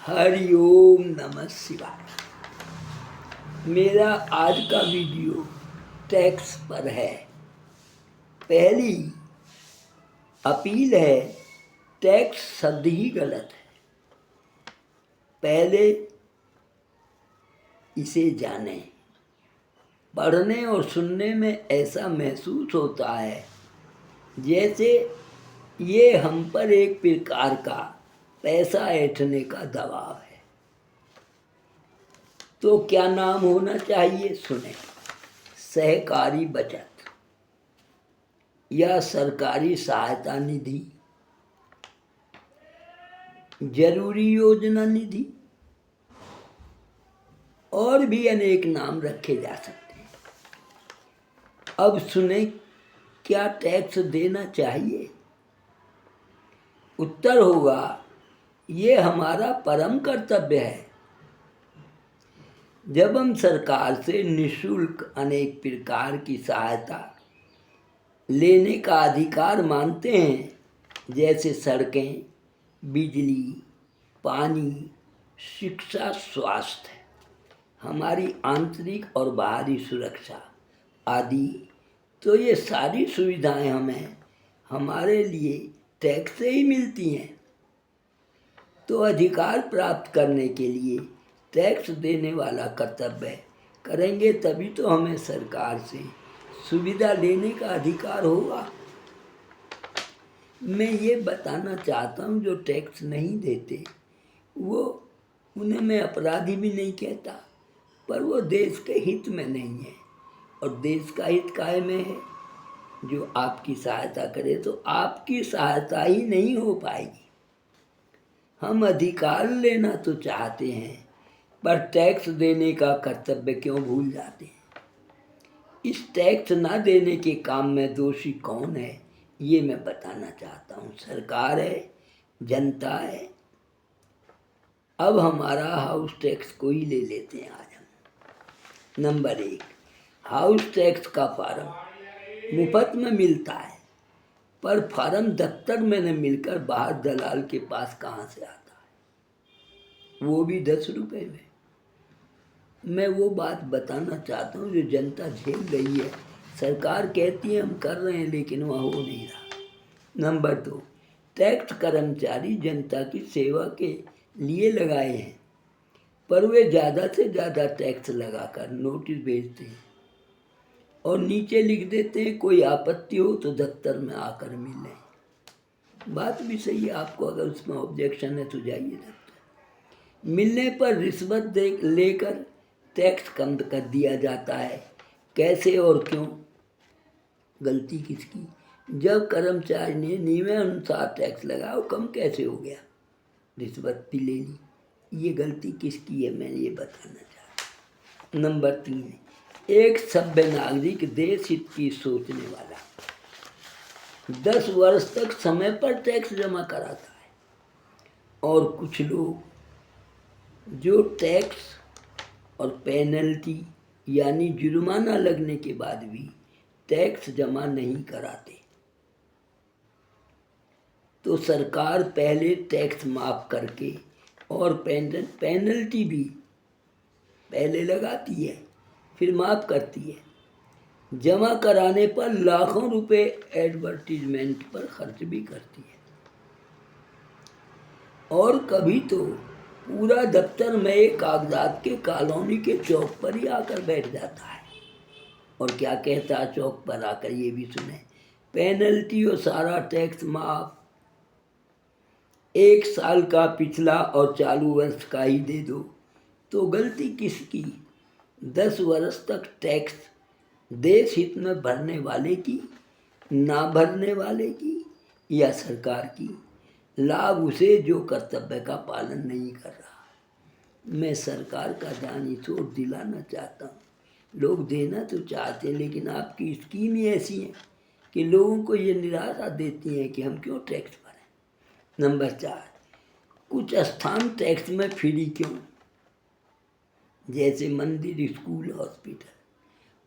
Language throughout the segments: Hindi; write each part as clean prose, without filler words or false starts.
हरि ओम नमः शिवाय। मेरा आज का वीडियो टैक्स पर है। पहली अपील है, टैक्स शब्द ही गलत है। पहले इसे जानें। पढ़ने और सुनने में ऐसा महसूस होता है जैसे ये हम पर एक प्रकार का पैसा ऐंठने का दबाव है। तो क्या नाम होना चाहिए? सुने। सहकारी बचत या सरकारी सहायता निधि, जरूरी योजना निधि, और भी अनेक नाम रखे जा सकते हैं। अब सुने, क्या टैक्स देना चाहिए? उत्तर होगा, ये हमारा परम कर्तव्य है। जब हम सरकार से निःशुल्क अनेक प्रकार की सहायता लेने का अधिकार मानते हैं, जैसे सड़कें, बिजली, पानी, शिक्षा, स्वास्थ्य, हमारी आंतरिक और बाहरी सुरक्षा आदि, तो ये सारी सुविधाएं हमें हमारे लिए टैक्स से ही मिलती हैं। तो अधिकार प्राप्त करने के लिए टैक्स देने वाला कर्तव्य करेंगे, तभी तो हमें सरकार से सुविधा लेने का अधिकार होगा। मैं ये बताना चाहता हूँ, जो टैक्स नहीं देते वो उन्हें मैं अपराधी भी नहीं कहता, पर वो देश के हित में नहीं है। और देश का हित काहे में है? जो आपकी सहायता करे, तो आपकी सहायता ही नहीं हो पाएगी। हम अधिकार लेना तो चाहते हैं, पर टैक्स देने का कर्तव्य क्यों भूल जाते हैं? इस टैक्स ना देने के काम में दोषी कौन है, ये मैं बताना चाहता हूँ। सरकार है, जनता है। अब हमारा हाउस टैक्स को ही ले लेते हैं आज हम। नंबर 1, हाउस टैक्स का फार्म मुफ्त में मिलता है, पर फार्म दफ्तर में न मिलकर बाहर दलाल के पास कहाँ से आता है, वो भी 10 रुपये में। मैं वो बात बताना चाहता हूँ जो जनता झेल रही है। सरकार कहती है हम कर रहे हैं, लेकिन वह हो नहीं रहा। नंबर 2, टैक्स कर्मचारी जनता की सेवा के लिए लगाए हैं, पर वे ज़्यादा से ज़्यादा टैक्स लगाकर नोटिस भेजते हैं और नीचे लिख देते हैं कोई आपत्ति हो तो दफ्तर में आकर मिलें। बात भी सही है, आपको अगर उसमें ऑब्जेक्शन है तो जाइए दफ्तर। मिलने पर रिश्वत दे लेकर टैक्स कम कर दिया जाता है। कैसे और क्यों? गलती किसकी? जब कर्मचारी ने नियमानुसार टैक्स लगाया, वो कम कैसे हो गया? रिश्वत भी ले ली। ये गलती किसकी है, मैं ये बताना चाहता हूँ। नंबर 3, एक सभ्य नागरिक देश हित की सोचने वाला 10 वर्ष तक समय पर टैक्स जमा कराता है। और कुछ लोग जो टैक्स और पेनल्टी यानी जुर्माना लगने के बाद भी टैक्स जमा नहीं कराते। तो सरकार पहले टैक्स माफ़ करके और पेनल्टी भी पहले लगाती है, फिर माफ़ करती है। जमा कराने पर लाखों रुपए एडवर्टीजमेंट पर खर्च भी करती है। और कभी तो पूरा दफ्तर में एक कागजात के कॉलोनी के चौक पर ही आकर बैठ जाता है। और क्या कहता है चौक पर आकर? ये भी सुने, पेनल्टी और सारा टैक्स माफ, 1 साल का पिछला और चालू वर्ष का ही दे दो। तो गलती किसकी? 10 वर्ष तक टैक्स देश हित में भरने वाले की, ना भरने वाले की, या सरकार की? लाभ उसे जो कर्तव्य का पालन नहीं कर रहा। मैं सरकार का दानी छोड़ दिलाना चाहता हूँ। लोग देना तो चाहते हैं, लेकिन आपकी स्कीम ही ऐसी है कि लोगों को ये निराशा देती है कि हम क्यों टैक्स भरें। नंबर 4, कुछ स्थान टैक्स में फ्री क्यों? जैसे मंदिर, स्कूल, हॉस्पिटल।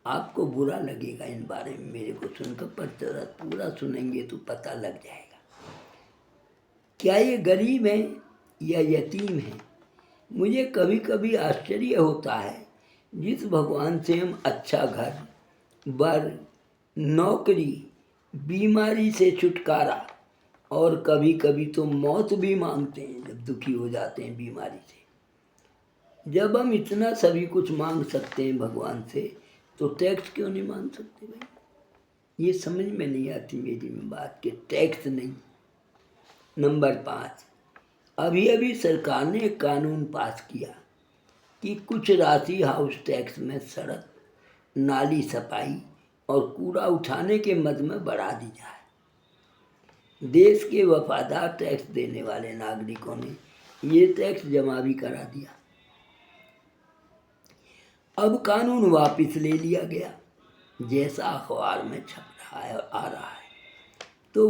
आपको बुरा लगेगा इन बारे में मेरे को सुनकर, पर पूरा सुनेंगे तो पता लग जाएगा। क्या ये गरीब हैं या यतीम हैं मुझे कभी कभी आश्चर्य होता है, जिस भगवान से हम अच्छा घर, बर, नौकरी, बीमारी से छुटकारा और कभी कभी तो मौत भी मांगते हैं जब दुखी हो जाते हैं बीमारी से, जब हम इतना सभी कुछ मांग सकते हैं भगवान से, तो टैक्स क्यों नहीं मांग सकते भाई? ये समझ में नहीं आती मेरी में बात कि टैक्स नहीं। नंबर 5, अभी अभी सरकार ने एक कानून पास किया कि कुछ राशि हाउस टैक्स में सड़क, नाली सफाई और कूड़ा उठाने के मद में बढ़ा दी जाए। देश के वफादार टैक्स देने वाले नागरिकों ने ये टैक्स जमा भी करा दिया। अब कानून वापस ले लिया गया, जैसा अखबार में छप रहा है और आ रहा है, तो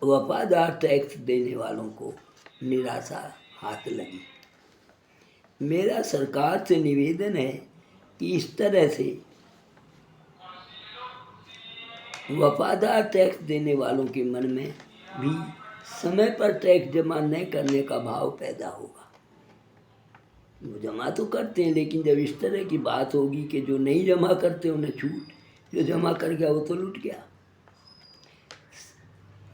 वफादार टैक्स देने वालों को निराशा हाथ लगी। मेरा सरकार से निवेदन है कि इस तरह से वफादार टैक्स देने वालों के मन में भी समय पर टैक्स जमा न करने का भाव पैदा होगा। वो जमा तो करते हैं, लेकिन जब इस तरह की बात होगी कि जो नहीं जमा करते उन्हें छूट, जो जमा कर गया वो तो लुट गया।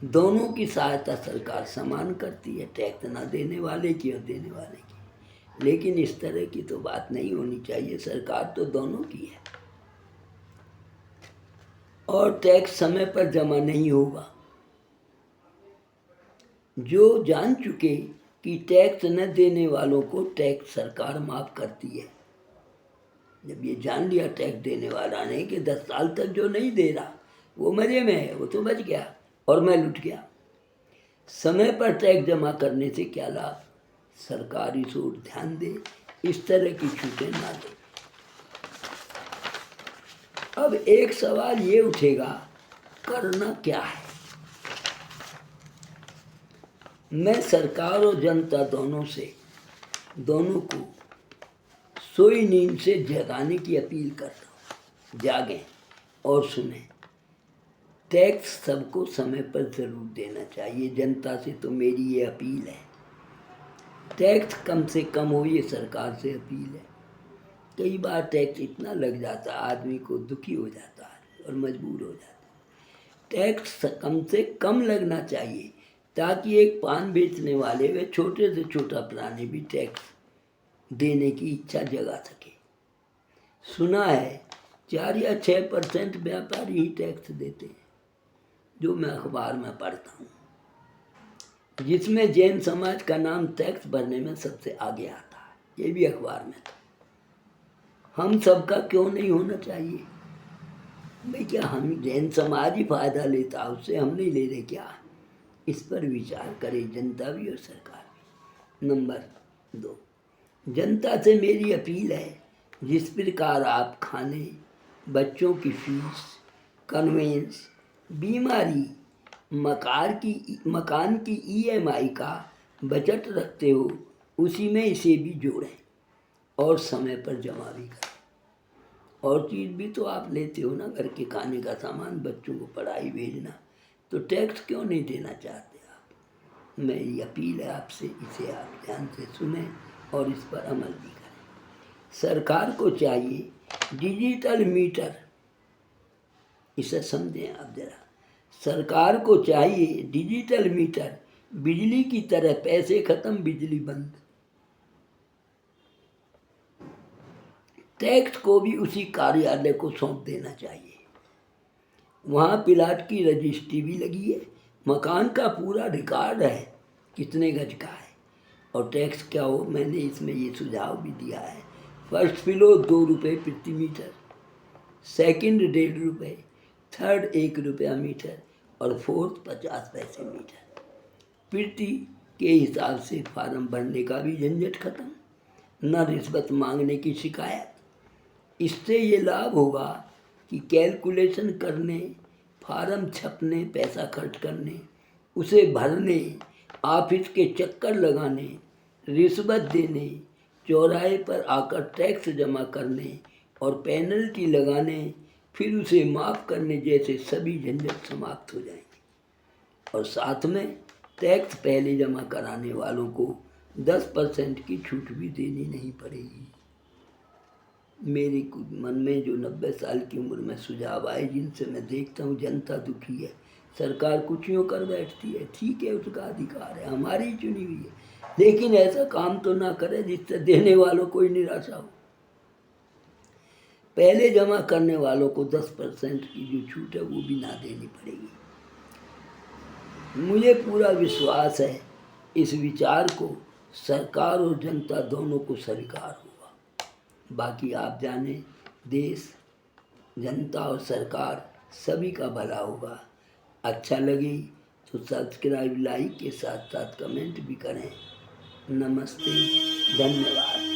दोनों की सहायता सरकार समान करती है, टैक्स ना देने वाले की और देने वाले की, लेकिन इस तरह की तो बात नहीं होनी चाहिए। सरकार तो दोनों की है और टैक्स समय पर जमा नहीं होगा। जो जान चुके कि टैक्स न देने वालों को टैक्स सरकार माफ करती है, जब ये जान लिया टैक्स देने वाला ने कि 10 साल तक जो नहीं दे रहा वो मजे में है, वो तो बच गया और मैं लुट गया। समय पर टैक्स जमा करने से क्या लाभ? सरकार इस ओर ध्यान दे, इस तरह की छूटें ना दे। अब एक सवाल ये उठेगा, करना क्या है? मैं सरकार और जनता दोनों को सोई नींद से जगाने की अपील करता हूँ। जागें और सुने। टैक्स सबको समय पर ज़रूर देना चाहिए, जनता से तो मेरी ये अपील है। टैक्स कम से कम हो, ये सरकार से अपील है। कई बार टैक्स इतना लग जाता है, आदमी को दुखी हो जाता है और मजबूर हो जाता है। टैक्स कम से कम लगना चाहिए, ताकि एक पान बेचने वाले व छोटे से छोटा प्राणी भी टैक्स देने की इच्छा जगा सके। सुना है 4 या 6% व्यापारी ही टैक्स देते हैं, जो मैं अखबार में पढ़ता हूँ, जिसमें जैन समाज का नाम टैक्स भरने में सबसे आगे आता है। ये भी अखबार में था। हम सबका क्यों नहीं होना चाहिए भाई? क्या हम जैन समाज ही फायदा लेता, उससे हम नहीं ले रहे क्या? इस पर विचार करे जनता भी और सरकार भी। नंबर 2, जनता से मेरी अपील है, जिस प्रकार आप खाने, बच्चों की फीस, कन्वेंस, बीमारी, मकान की EMI का बजट रखते हो, उसी में इसे भी जोड़ें और समय पर जमा भी करें। और चीज़ भी तो आप लेते हो ना, घर के खाने का सामान, बच्चों को पढ़ाई भेजना, तो टैक्स क्यों नहीं देना चाहते आप? मेरी अपील है आपसे, इसे आप ध्यान से सुने और इस पर अमल भी करें। सरकार को चाहिए डिजिटल मीटर, इसे समझें आप जरा। सरकार को चाहिए डिजिटल मीटर, बिजली की तरह पैसे खत्म बिजली बंद। टैक्स को भी उसी कार्यालय को सौंप देना चाहिए। वहाँ प्लाट की रजिस्ट्री भी लगी है, मकान का पूरा रिकॉर्ड है, कितने गज का है और टैक्स क्या हो। मैंने इसमें ये सुझाव भी दिया है। फर्स्ट फ्लोर 2 रुपये प्रति मीटर, सेकंड 1.5 रुपये, थर्ड 1 रुपया मीटर और फोर्थ 50 पैसे मीटर। प्रति के हिसाब से फार्म भरने का भी झंझट खत्म, न रिश्वत मांगने की शिकायत। इससे ये लाभ होगा कि कैलकुलेशन करने, फार्म छपने, पैसा खर्च करने, उसे भरने, ऑफिस के चक्कर लगाने, रिश्वत देने, चौराहे पर आकर टैक्स जमा करने और पेनल्टी लगाने, फिर उसे माफ़ करने जैसे सभी झंझट समाप्त हो जाएंगे। और साथ में टैक्स पहले जमा कराने वालों को 10% की छूट भी देनी नहीं पड़ेगी। मेरे मन में जो 90 साल की उम्र में सुझाव आए, जिनसे मैं देखता हूँ जनता दुखी है, सरकार कुछ यूँ कर बैठती है, ठीक है, उसका अधिकार है, हमारी चुनी हुई है, लेकिन ऐसा काम तो ना करे जिससे देने वालों को ही निराशा हो। पहले जमा करने वालों को 10% की जो छूट है वो भी ना देनी पड़ेगी। मुझे पूरा विश्वास है इस विचार को सरकार और जनता दोनों को स्वीकार होगा। बाकी आप जाने, देश, जनता और सरकार सभी का भला होगा। अच्छा लगे तो सब्सक्राइब, लाइक के साथ साथ कमेंट भी करें। नमस्ते, धन्यवाद।